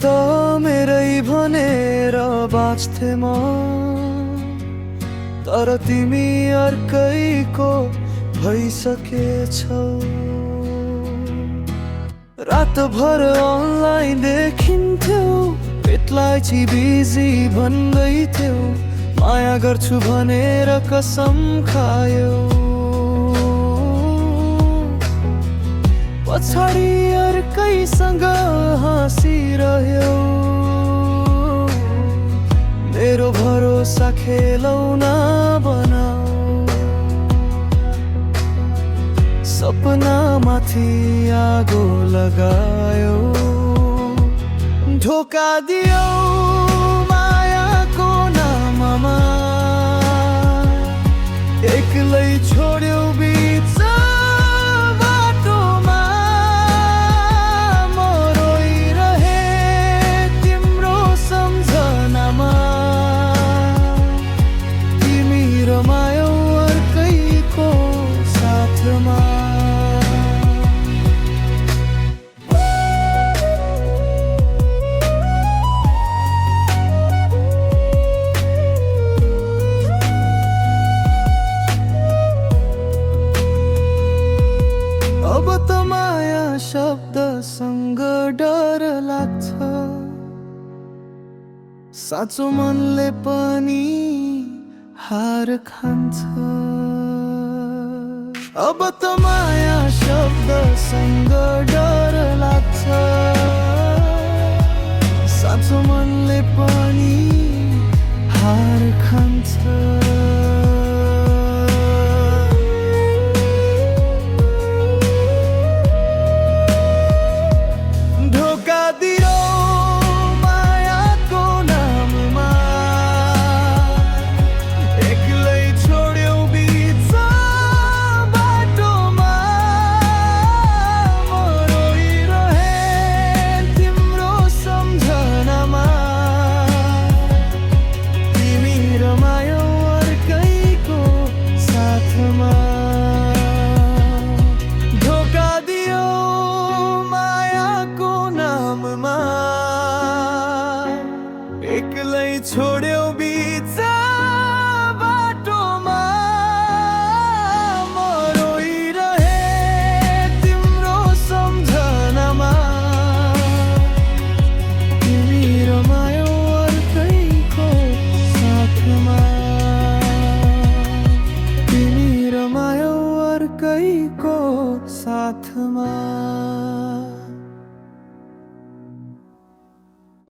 त मेरै भनेर बाँच्थे म, तर तिमी अर्कैको भइसकेछौ। रातभर अनलाइन देखिन्थ्यौ, पेटलाई बिजी भन्दै थियौ, माया गर्छु भनेर कसम खायौ। पछाडि अर्कैसँग हाँसिरह्यौ, मेरो भरोसा खेलौना बनाऊ। सपनामाथि आगो लगायो, धोका दियो मायाको नाममा, एक्लै छोड्यौ बिच बाटोमा। म रोइरहे तिम्रो सम्झनामा, तिमी रमायौ अर्कैको साथमा। अब त माया शब्दसँग डर लाग्छ, साँचो मनले पनि हार खान्छ। अब त माया शब्दसँग डर लाग्छ, साँचो मनले पनि हार खान्छ। धोका दियो मायाको नाममा, एक्लै छोड्यौ बिच बाटोमा। म रोइरहे तिम्रो सम्झनामा, तिमी रमायौ अर्कैको साथमा। तिमी रमायौ अर्कैको साथमा।